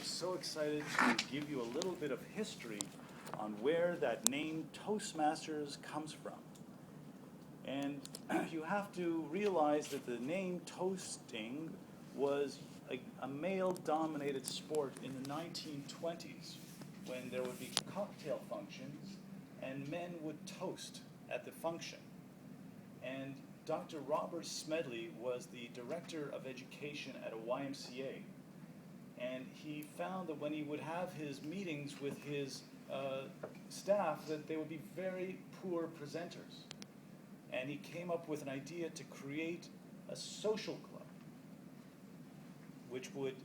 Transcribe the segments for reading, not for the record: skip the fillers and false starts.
so excited to give you a little bit of history on where that name Toastmasters comes from. And you have to realize that the name toasting was a male-dominated sport in the 1920s when there would be cocktail functions and men would toast at the function. And Dr. Robert Smedley was the director of education at a YMCA. And he found that when he would have his meetings with his staff, that they would be very poor presenters. And he came up with an idea to create a social club which would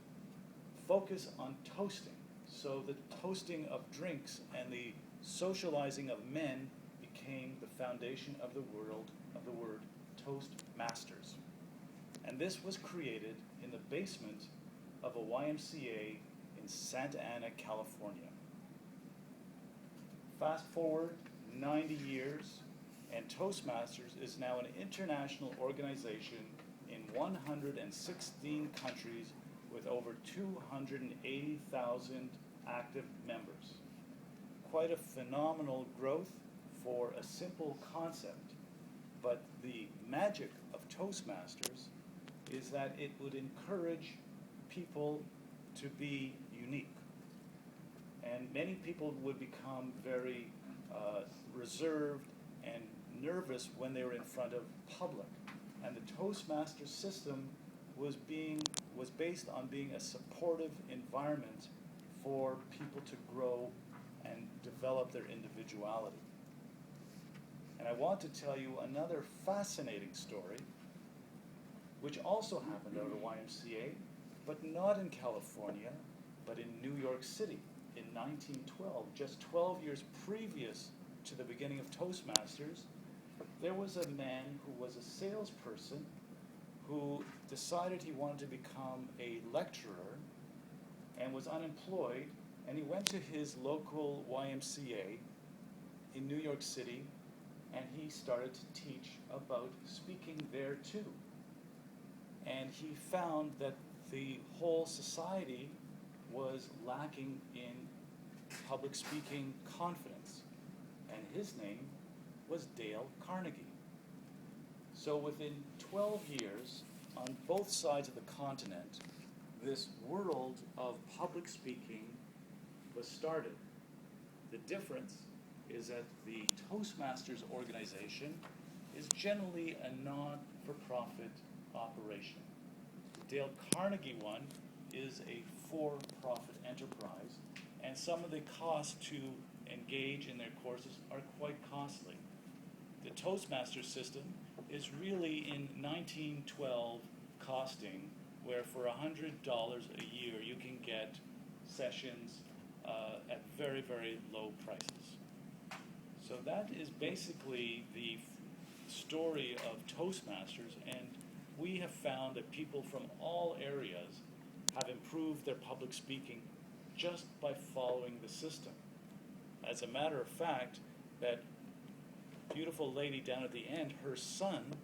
focus on toasting. So the toasting of drinks and the socializing of men became the foundation of the word Toastmasters. And this was created in the basement of a YMCA in Santa Ana, California. Fast forward 90 years, and Toastmasters is now an international organization in 116 countries with over 280,000 active members. Quite a phenomenal growth for a simple concept, but the magic of Toastmasters is that it would encourage people to be unique. And many people would become very reserved and nervous when they were in front of public. And the Toastmaster system was based on being a supportive environment for people to grow and develop their individuality. And I want to tell you another fascinating story, which also happened out of YMCA, but not in California, but in New York City in 1912, just 12 years previous to the beginning of Toastmasters. There was a man who was a salesperson who decided he wanted to become a lecturer and was unemployed, and he went to his local YMCA in New York City, and he started to teach about speaking there too. And he found that the whole society was lacking in public speaking confidence, and his name was Dale Carnegie. So within 12 years, on both sides of the continent, this world of public speaking was started. The difference is that the Toastmasters organization is generally a non-for-profit operation. The Dale Carnegie one is a for-profit enterprise, and some of the costs to engage in their courses are quite costly. The Toastmaster system is really in 1912 costing, where for $100 a year you can get sessions at very, very low prices. So that is basically the story of Toastmasters, and we have found that people from all areas have improved their public speaking just by following the system. As a matter of fact, that beautiful lady down at the end, her son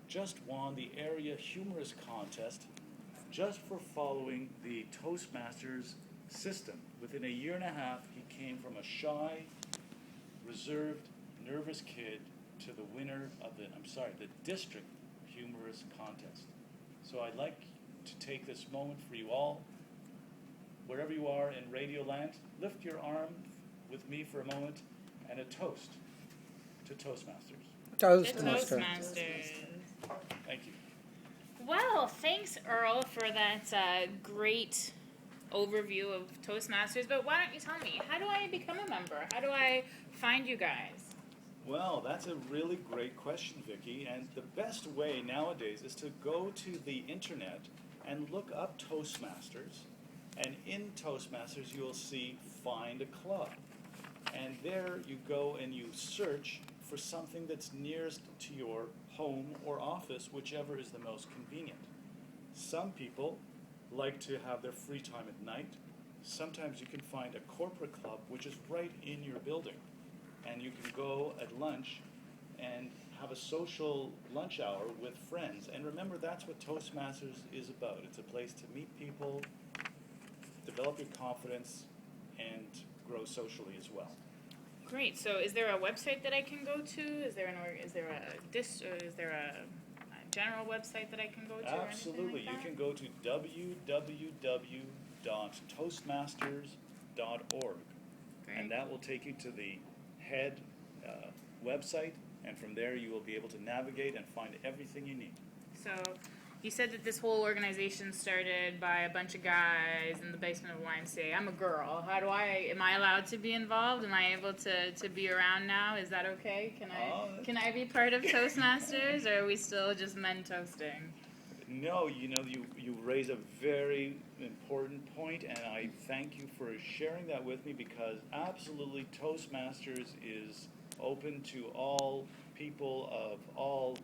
just won the area humorous contest just for following the Toastmasters system. Within a year and a half, he came from a shy, reserved, nervous kid to the winner of the district humorous contest. So I'd like to take this moment for you all, wherever you are in Radio Land, lift your arm with me for a moment and a toast to Toastmasters. Toastmasters. Thank you. Well, thanks, Earl, for that great overview of Toastmasters. But why don't you tell me, how do I become a member? How do I find you guys? Well, that's a really great question, Vicki. And the best way nowadays is to go to the internet and look up Toastmasters. And in Toastmasters, you will see Find a Club. And there you go and you search for something that's nearest to your home or office, whichever is the most convenient. Some people like to have their free time at night. Sometimes you can find a corporate club which is right in your building. And you can go at lunch and have a social lunch hour with friends. And remember, that's what Toastmasters is about. It's a place to meet people, to develop your confidence and grow socially as well. Great. So, is there a website that I can go to? Is there a general website that I can go to? Absolutely. Or anything like You that? can go to www.toastmasters.org, Great. and that will take you to the head website, and from there you will be able to navigate and find everything you need. So, you said that this whole organization started by a bunch of guys in the basement of a YMCA. I'm a girl. Am I allowed to be involved? Am I able to be around now? Is that okay? Can I be part of Toastmasters, or are we still just men toasting? No, you raise a very important point, and I thank you for sharing that with me, because absolutely Toastmasters is open to all people of all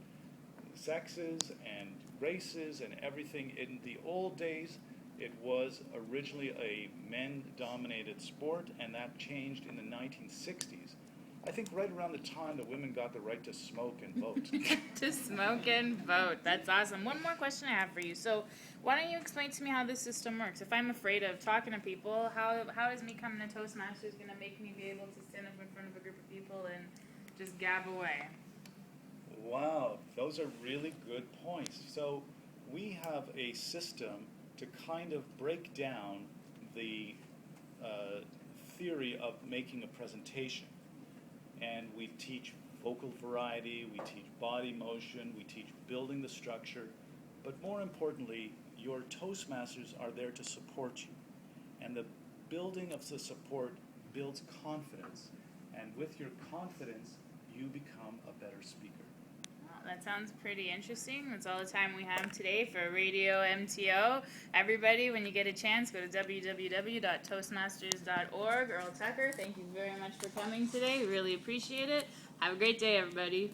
sexes and races and everything. In the old days, it was originally a men-dominated sport, and that changed in the 1960s. I think right around the time that women got the right to smoke and vote. To smoke and vote. That's awesome. One more question I have for you. So, why don't you explain to me how this system works? If I'm afraid of talking to people, how is me coming to Toastmasters going to make me be able to stand up in front of a group of people and just gab away? Wow, those are really good points. So we have a system to kind of break down the theory of making a presentation. And we teach vocal variety, we teach body motion, we teach building the structure, but more importantly, your Toastmasters are there to support you. And the building of the support builds confidence, and with your confidence, you become a better speaker. That sounds pretty interesting. That's all the time we have today for Radio MTO. Everybody, when you get a chance, go to www.toastmasters.org. Earl Tucker, thank you very much for coming today. We really appreciate it. Have a great day, everybody.